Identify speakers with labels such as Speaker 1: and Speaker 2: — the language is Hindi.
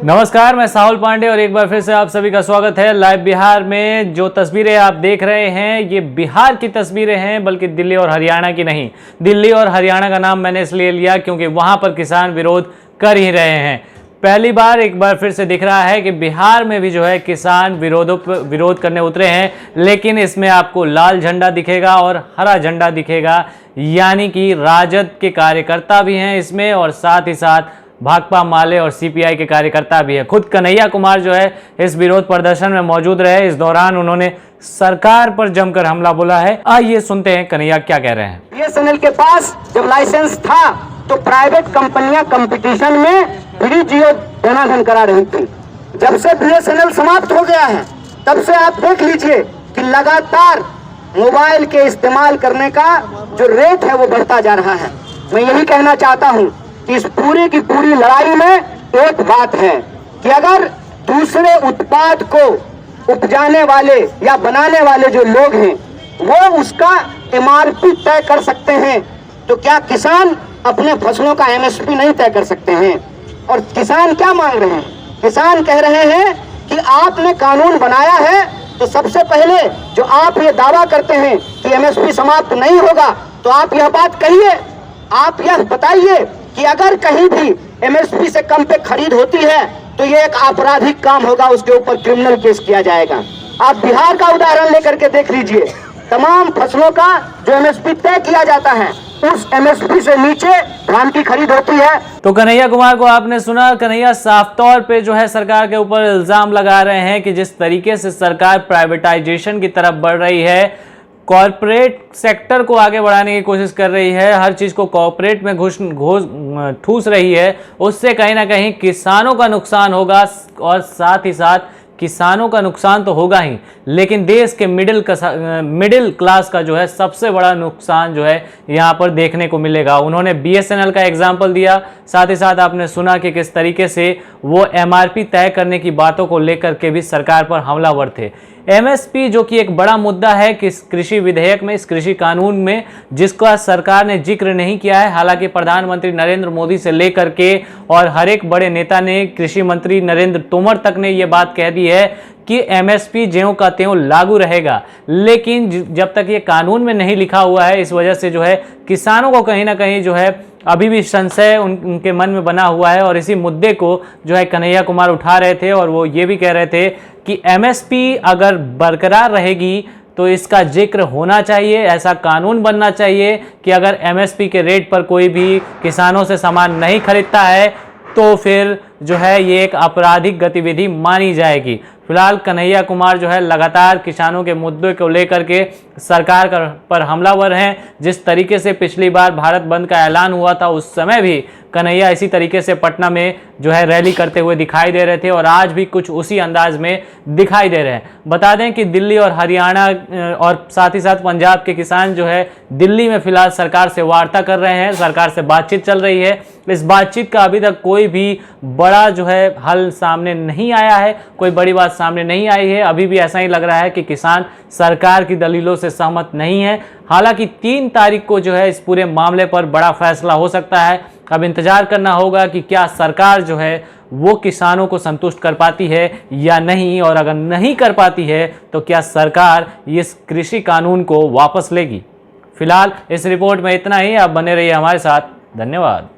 Speaker 1: नमस्कार, मैं साहुल पांडे और एक बार फिर से आप सभी का स्वागत है लाइव बिहार में। जो तस्वीरें आप देख रहे हैं ये बिहार की तस्वीरें हैं, बल्कि दिल्ली और हरियाणा की नहीं। दिल्ली और हरियाणा का नाम मैंने इसलिए लिया क्योंकि वहां पर किसान विरोध कर ही रहे हैं। पहली बार एक बार फिर से दिख रहा है कि बिहार में भी जो है किसान विरोध करने उतरे हैं, लेकिन इसमें आपको लाल झंडा दिखेगा और हरा झंडा दिखेगा, यानी कि राजद के कार्यकर्ता भी हैं इसमें और साथ ही साथ भाकपा माले और सीपीआई के कार्यकर्ता भी है। खुद कन्हैया कुमार जो है इस विरोध प्रदर्शन में मौजूद रहे। इस दौरान उन्होंने सरकार पर जमकर हमला बोला है। आइए सुनते हैं कन्हैया क्या कह रहे हैं।
Speaker 2: बीएसएनएल के पास जब लाइसेंस था तो प्राइवेट कंपनियां कंपटीशन में फ्री जियो धनाधन करा रही थी। जब से बीएसएनएल समाप्त हो गया है तब से आप देख लीजिए कि लगातार मोबाइल के इस्तेमाल करने का जो रेट है वो बढ़ता जा रहा है। मैं यही कहना चाहता हूँ कि इस पूरी की पूरी लड़ाई में एक बात है कि अगर दूसरे उत्पाद को उपजाने वाले या बनाने वाले जो लोग हैं वो उसका एमआरपी तय कर सकते हैं, तो क्या किसान अपने फसलों का एमएसपी नहीं तय कर सकते हैं? और किसान क्या मांग रहे हैं? किसान कह रहे हैं कि आपने कानून बनाया है तो सबसे पहले जो आप ये दावा करते हैं कि एमएसपी समाप्त नहीं होगा, तो आप यह बात कहिए, आप यह बताइए कि अगर कहीं भी एमएसपी से कम पे खरीद होती है तो ये एक आपराधिक काम होगा, उसके ऊपर क्रिमिनल केस किया जाएगा। आप बिहार का उदाहरण लेकर के देख लीजिए, तमाम फसलों का जो एमएसपी तय किया जाता है उस एमएसपी से नीचे धान की खरीद होती है।
Speaker 1: तो कन्हैया कुमार को आपने सुना। कन्हैया साफ तौर पे जो है सरकार के ऊपर इल्जाम लगा रहे हैं कि जिस तरीके से सरकार प्राइवेटाइजेशन की तरफ बढ़ रही है, कॉरपोरेट सेक्टर को आगे बढ़ाने की कोशिश कर रही है, हर चीज़ को कॉरपोरेट में ठूस रही है, उससे कहीं ना कहीं किसानों का नुकसान होगा। और साथ ही साथ किसानों का नुकसान तो होगा ही, लेकिन देश के मिडिल क्लास का जो है सबसे बड़ा नुकसान जो है यहाँ पर देखने को मिलेगा। उन्होंने बीएसएनएल का एग्जाम्पल दिया, साथ ही साथ आपने सुना कि किस तरीके से वो एमआरपी तय करने की बातों को लेकर के भी सरकार पर हमलावर थे। एमएसपी जो कि एक बड़ा मुद्दा है कि इस कृषि विधेयक में, इस कृषि कानून में, जिसका सरकार ने जिक्र नहीं किया है। हालांकि प्रधानमंत्री नरेंद्र मोदी से लेकर के और हर एक बड़े नेता ने, कृषि मंत्री नरेंद्र तोमर तक ने यह बात कह दी है कि एमएसपी ज्यों का त्यों लागू रहेगा, लेकिन जब तक ये कानून में नहीं लिखा हुआ है, इस वजह से जो है किसानों को कहीं ना कहीं जो है अभी भी संशय उनके मन में बना हुआ है। और इसी मुद्दे को जो है कन्हैया कुमार उठा रहे थे और वो ये भी कह रहे थे कि एमएसपी अगर बरकरार रहेगी तो इसका जिक्र होना चाहिए, ऐसा कानून बनना चाहिए कि अगर एमएसपी के रेट पर कोई भी किसानों से सामान नहीं खरीदता है तो फिर जो है ये एक आपराधिक गतिविधि मानी जाएगी। फिलहाल कन्हैया कुमार जो है लगातार किसानों के मुद्दों को लेकर के सरकार पर हमलावर हैं। जिस तरीके से पिछली बार भारत बंद का ऐलान हुआ था उस समय भी कन्हैया इसी तरीके से पटना में जो है रैली करते हुए दिखाई दे रहे थे और आज भी कुछ उसी अंदाज में दिखाई दे रहे हैं। बता दें कि दिल्ली और हरियाणा और साथ ही साथ पंजाब के किसान जो है दिल्ली में फिलहाल सरकार से वार्ता कर रहे हैं, सरकार से बातचीत चल रही है। इस बातचीत का अभी तक कोई भी बड़ा जो है हल सामने नहीं आया है, कोई बड़ी बात सामने नहीं आई है। अभी भी ऐसा ही लग रहा है कि किसान सरकार की दलीलों से सहमत नहीं है। हालांकि 3 तारीख को जो है इस पूरे मामले पर बड़ा फैसला हो सकता है। अब इंतजार करना होगा कि क्या सरकार जो है वो किसानों को संतुष्ट कर पाती है या नहीं, और अगर नहीं कर पाती है तो क्या सरकार इस कृषि कानून को वापस लेगी। फिलहाल इस रिपोर्ट में इतना ही। आप बने रहिए हमारे साथ। धन्यवाद।